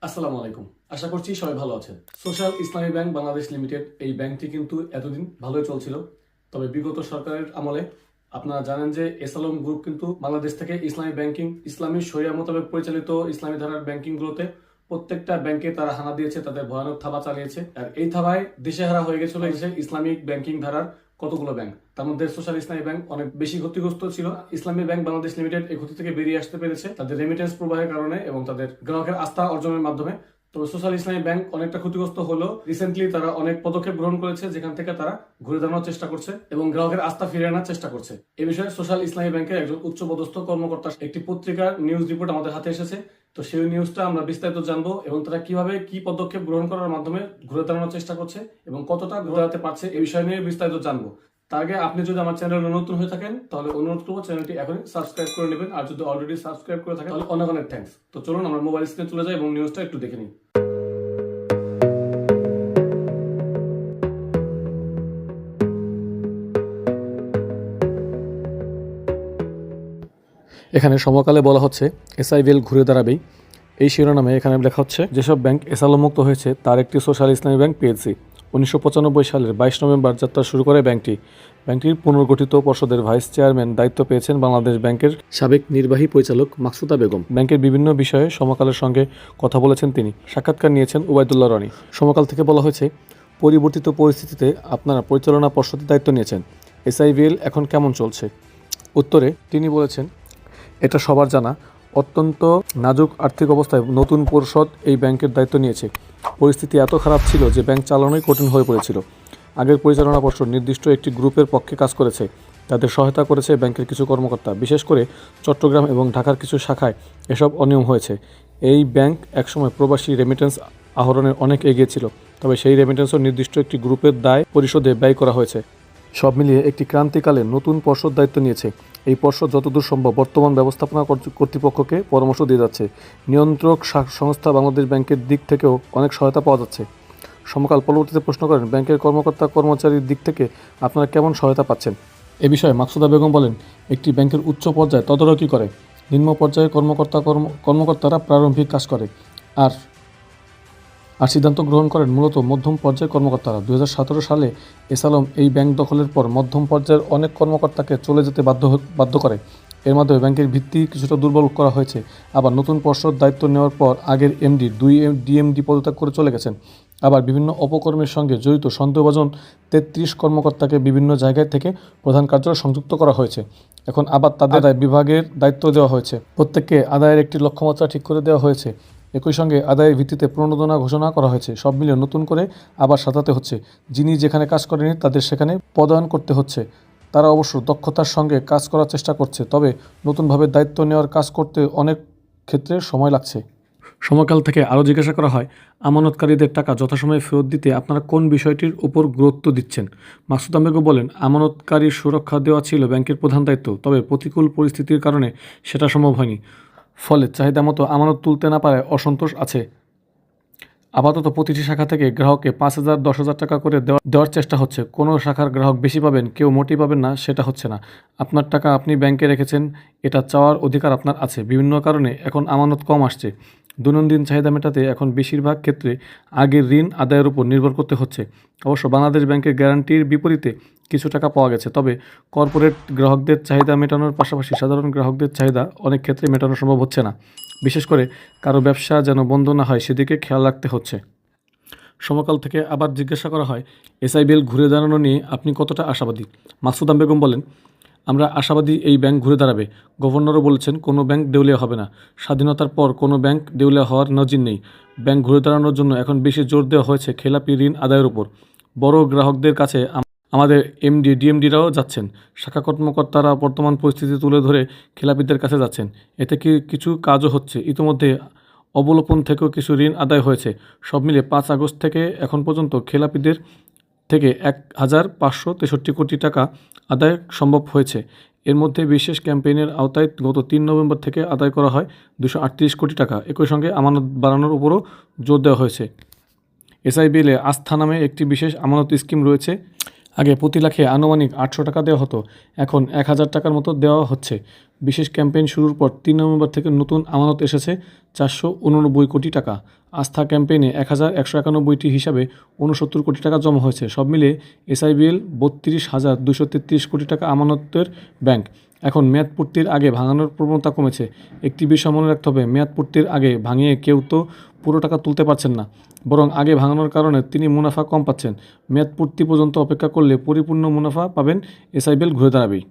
আসসালামু আলাইকুম। আশা করছি সবাই ভালো আছেন। সোশ্যাল ইসলামী ব্যাংক বাংলাদেশ লিমিটেড এই ব্যাংকটি কিন্তু এতদিন ভালোই চলছিল। তবে বিগত সরকারের আমলে আপনারা জানেন যে এসালম গ্রুপ কিন্তু বাংলাদেশ থেকে ইসলামী ব্যাংকিং, ইসলামী শরিয়া মোতাবেক পরিচালিত ইসলামী ধারার ব্যাংকিং গুলোতে প্রত্যেকটা ব্যাংকে তারা হানা দিয়েছে, তাদের ভয়ানক থাবা চালিয়েছে। আর এই থাবায় দিশেহারা হয়ে গেছিল ইসলামিক ব্যাংকিং ধারার কতগুলো ব্যাংক। তার মধ্যে সোশ্যাল ইসলামী ব্যাংক অনেক বেশি ক্ষতিগ্রস্ত ছিল। ইসলামী ব্যাংক বাংলাদেশ লিমিটেড এই ক্ষতি থেকে বেরিয়ে আসতে পেরেছে তাদের রেমিটেন্স প্রবাহের কারণে এবং তাদের গ্রাহকের আস্থা অর্জনের মাধ্যমে। তো সোশ্যাল ইসলামী ব্যাংক অনেকটা ক্ষতিগ্রস্ত হলো। রিসেন্টলি তারা অনেক পদক্ষেপ গ্রহণ করেছে যেখান থেকে তারা ঘুরে দাঁড়ানোর চেষ্টা করছে এবং গ্রাহকের আস্থা ফিরে আনার চেষ্টা করছে। এই বিষয়ে সোশ্যাল ইসলামী ব্যাংকের একজন উচ্চপদস্থ কর্মকর্তা একটি পত্রিকার নিউজ রিপোর্ট আমাদের হাতে এসেছে। তো সেই নিউজটা আমরা বিস্তারিত জানবো এবং তারা কিভাবে কি পদক্ষেপ গ্রহণ করার মাধ্যমে ঘুরে দাঁড়ানোর চেষ্টা করছে এবং কতটা ঘুরে দাঁড়াতে পারছে এই বিষয় নিয়ে বিস্তারিত জানবো। তার আগে আপনি যদি আমার চ্যানেলে নতুন হয়ে থাকেন তাহলে অনুরোধ করবো চ্যানেলটি এখনই সাবস্ক্রাইব করে নেবেন, আর যদি অলরেডি সাবস্ক্রাইব করে থাকেন তাহলে অনেক অনেক থ্যাঙ্কস। তো চলুন আমরা মোবাইল স্ক্রিনে চলে যাই এবং নিউজটা একটু দেখে নিই। এখানে সমকালে বলা হচ্ছে এসআইবিএল ঘুরে দাঁড়াবেই। এই শিরোনামে এখানে লেখা হচ্ছে যেসব ব্যাংক এসালমুক্ত হয়েছে তার একটি সোশ্যাল ইসলামী ব্যাংক পিএলসি 1995 সালের 22 নভেম্বর যাত্রা শুরু করে ব্যাংকটির পুনর্গঠিত পর্ষদের ভাইস চেয়ারম্যান দায়িত্ব পেয়েছেন বাংলাদেশ ব্যাংকের সাবেক নির্বাহী পরিচালক মাকসুদা বেগম। ব্যাংকের বিভিন্ন বিষয়ে সমকালের সঙ্গে কথা বলেছেন তিনি। সাক্ষাৎকার নিয়েছেন ওবায়দুল্লাহ রনি। সমকাল থেকে বলা হয়েছে, পরিবর্তিত পরিস্থিতিতে আপনারা পরিচালনা পর্ষদের দায়িত্ব নিয়েছেন, এসআইবিএল এখন কেমন চলছে? উত্তরে তিনি বলেছেন, এটা সবার জানা, অত্যন্ত নাজুক আর্থিক অবস্থায় নতুন পরিষদ এই ব্যাংকের দায়িত্ব নিয়েছে। পরিস্থিতি এত খারাপ ছিল যে ব্যাংক চালানোই কঠিন হয়ে পড়েছিল। আগের পরিচালনা পর্ষদ নির্দিষ্ট একটি গ্রুপের পক্ষে কাজ করেছে, তাদের সহায়তা করেছে ব্যাংকের কিছু কর্মকর্তা, বিশেষ করে চট্টগ্রাম এবং ঢাকার কিছু শাখায় এসব অনিয়ম হয়েছে। এই ব্যাংক একসময় প্রবাসী রেমিটেন্স আহরণের অনেক এগিয়ে ছিল, তবে সেই রেমিটেন্সও নির্দিষ্ট একটি গ্রুপের দায় পরিশোধে ব্যয় করা হয়েছে। সব মিলিয়ে একটি ক্রান্তিকালে নতুন পর্ষদ দায়িত্ব নিয়েছে। এই পর্ষদ যতদূর সম্ভব বর্তমান ব্যবস্থাপনা কর্তৃপক্ষকে পরামর্শ দিয়ে যাচ্ছে। নিয়ন্ত্রক সংস্থা বাংলাদেশ ব্যাংকের দিক থেকেও অনেক সহায়তা পাওয়া যাচ্ছে। সমকাল পরবর্তীতে প্রশ্ন করেন, ব্যাংকের কর্মকর্তা কর্মচারীর দিক থেকে আপনারা কেমন সহায়তা পাচ্ছেন? এ বিষয়ে মাকসুদা বেগম বলেন, একটি ব্যাংকের উচ্চ পর্যায়ে তদারকি করে, নিম্ন পর্যায়ের কর্মকর্তারা প্রারম্ভিক কাজ করে আর সিদ্ধান্ত গ্রহণ করেন মূলত মধ্যম পর্যায়ের কর্মকর্তারা। 2017 সালে এসালম এই ব্যাংক দখলের পর মধ্যম পর্যায়ের অনেক কর্মকর্তাকে চলে যেতে বাধ্য করে। এর মাধ্যমে ব্যাংকের ভিত্তি কিছুটা দুর্বল করা হয়েছে। আবার নতুন পর্ষদ দায়িত্ব নেওয়ার পর আগের এমডি 2 ডিএমডি পদত্যাগ করে চলে গেছেন। আবার বিভিন্ন অপকর্মের সঙ্গে জড়িত সন্দেহভাজন 33 কর্মকর্তাকে বিভিন্ন জায়গায় থেকে প্রধান কার্যালয়ে সংযুক্ত করা হয়েছে। এখন আবার তাদের বিভাগের দায়িত্ব দেওয়া হয়েছে। প্রত্যেককে আদায়ের একটি লক্ষ্যমাত্রা ঠিক করে দেওয়া হয়েছে। একই সঙ্গে আদায়ের ভিত্তিতে প্রণোদনা ঘোষণা করা হয়েছে। সব মিলিয়ে নতুন করে আবার সাজাতে হচ্ছে। যিনি যেখানে কাজ করেনি তাদের সেখানে পদায়ন করতে হচ্ছে। তারা অবশ্য দক্ষতার সঙ্গে কাজ করার চেষ্টা করছে, তবে নতুনভাবে দায়িত্ব নেওয়ার কাজ করতে অনেক ক্ষেত্রে সময় লাগছে। সমকাল থেকে আরও জিজ্ঞাসা করা হয়, আমানতকারীদের টাকা যথাসময়ে ফেরত দিতে আপনারা কোন বিষয়টির উপর গুরুত্ব দিচ্ছেন? মাকসুদা বেগম বলেন, আমানতকারীর সুরক্ষা দেওয়া ছিল ব্যাংকের প্রধান দায়িত্ব, তবে প্রতিকূল পরিস্থিতির কারণে সেটা সম্ভব হয়নি। ফলে চাহিদা মতো আমানত তুলতে না পারায় অসন্তোষ আছে। আপাতত প্রতিটি শাখা থেকে গ্রাহককে 5,000 10,000 টাকা করে দেওয়ার চেষ্টা হচ্ছে। কোনো শাখার গ্রাহক বেশি পাবেন, কেউ মোটেই পাবেন না, সেটা হচ্ছে না। আপনার টাকা আপনি ব্যাংকে রেখেছেন, এটা চাওয়ার অধিকার আপনার আছে। বিভিন্ন কারণে এখন আমানত কম আসছে। দৈনন্দিন চাহিদা মেটাতে এখন বেশিরভাগ ক্ষেত্রে আগের ঋণ আদায়ের উপর নির্ভর করতে হচ্ছে। অবশ্য বাংলাদেশ ব্যাংকের গ্যারান্টির বিপরীতে কিছু টাকা পাওয়া গেছে, তবে কর্পোরেট গ্রাহকদের চাহিদা মেটানোর পাশাপাশি সাধারণ গ্রাহকদের চাহিদা অনেক ক্ষেত্রে মেটানো সম্ভব হচ্ছে না। বিশেষ করে কারো ব্যবসা যেন বন্ধ না হয় সেদিকে খেয়াল রাখতে হচ্ছে। সমকাল থেকে আবার জিজ্ঞাসা করা হয়, এসআইবিএল ঘুরে দাঁড়ানো নিয়ে আপনি কতটা আশাবাদী? মাকসুদা বেগম বলেন, আমরা আশাবাদী এই ব্যাংক ঘুরে দাঁড়াবে। গভর্নরও বলেছেন কোনো ব্যাংক দেউলিয়া হবে না। স্বাধীনতার পর কোনো ব্যাংক দেউলিয়া হওয়ার নজির নেই। ব্যাংক ঘুরে দাঁড়ানোর জন্য এখন বেশি জোর দেওয়া হয়েছে খেলাপি ঋণ আদায়ের উপর। বড় গ্রাহকদের কাছে আমাদের এমডি ডিএমডিরাও যাচ্ছেন। শাখা কর্মকর্তারা বর্তমান পরিস্থিতি তুলে ধরে খেলাপিদের কাছে যাচ্ছেন। এতে কিছু কাজও হচ্ছে। ইতিমধ্যে অবলোপন থেকেও কিছু ঋণ আদায় হয়েছে। সব মিলে 5 আগস্ট থেকে এখন পর্যন্ত খেলাপিদের থেকে 1,563 কোটি টাকা আদায় সম্ভব হয়েছে। এর মধ্যে বিশেষ ক্যাম্পেইনের আওতায় গত 3 নভেম্বর থেকে আদায় করা হয় 238 কোটি টাকা। একই সঙ্গে আমানত বাড়ানোর উপরও জোর দেওয়া হয়েছে। এসআইবিএলে আস্থা নামে একটি বিশেষ আমানত স্কিম রয়েছে। আগে প্রতি লাখে আনুমানিক 800 টাকা দেওয়া হতো, এখন 1000 টাকার মতো দেওয়া হচ্ছে। বিশেষ ক্যাম্পেইন শুরুর পর 3 নভেম্বর থেকে নতুন আমানত এসেছে 489 কোটি টাকা। আস্থা ক্যাম্পেইনে 1191টি হিসাবে 69 কোটি টাকা জমা হয়েছে। সব মিলিয়ে এসআইবিএল 32,233 কোটি টাকা আমানতের ব্যাংক। এখন মেয়াদ পূর্তির আগে ভাঙানোর প্রবণতা কমেছে। একটি বিষয় মনে রাখতে হবে, মেয়াদ পূর্তির আগে ভাঙিয়ে কেউ তো পুরো টাকা তুলতে পারছেন না, বরং আগে ভাঙানোর কারণে তিনি মুনাফা কম পাচ্ছেন। মেয়াদ পূর্তি পর্যন্ত অপেক্ষা করলে পরিপূর্ণ মুনাফা পাবেন, এসআইবিএল ঘুরে দাঁড়াবেই।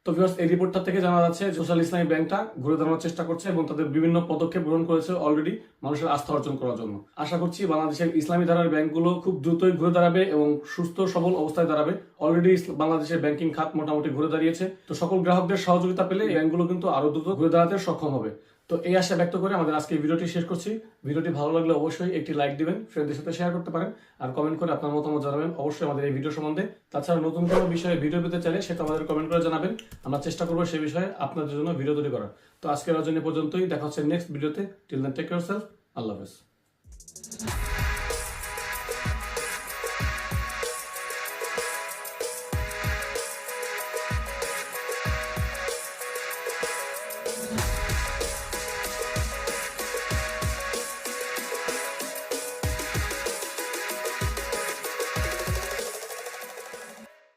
তো ভিউয়ার্স, এই রিপোর্টটা থেকে জানা যাচ্ছে সোশ্যাল ইসলামী ব্যাংকটা ঘুরে দাঁড়ানোর চেষ্টা করছে এবং তাদের বিভিন্ন পদক্ষেপ গ্রহণ করেছে অলরেডি মানুষের আস্থা অর্জন করার জন্য। আশা করছি বাংলাদেশের ইসলামী ধারার ব্যাংকগুলো খুব দ্রুতই ঘুরে দাঁড়াবে এবং সুস্থ সবল অবস্থায় দাঁড়াবে। অলরেডি বাংলাদেশের ব্যাংকিং খাত মোটামুটি ঘুরে দাঁড়িয়েছে। তো সকল গ্রাহকদের সহযোগিতা পেলে ব্যাংকগুলো কিন্তু আরো দ্রুত ঘুরে দাঁড়াতে সক্ষম হবে। তো এই আশা ব্যক্ত করে আমাদের আজকে ভিডিওটি শেষ করছি। ভিডিওটি ভালো লাগলে অবশ্যই একটি লাইক দিবেন, ফ্রেন্ডদের সাথে শেয়ার করতে পারেন, আর কমেন্ট করে আপনার মতামত জানাবেন অবশ্যই আমাদের এই ভিডিও সম্বন্ধে। তাছাড়া নতুন কোনো বিষয়ে ভিডিও পেতে চাইলে সেটা আমাদের কমেন্ট করে জানাবেন, আমরা চেষ্টা করবো সেই বিষয়ে আপনাদের জন্য ভিডিও তৈরি করার। তো আজকের আয়োজনে পর্যন্তই, দেখা হচ্ছে নেক্সট ভিডিওতে। Till then take care self, আল্লাহ হাফেজ।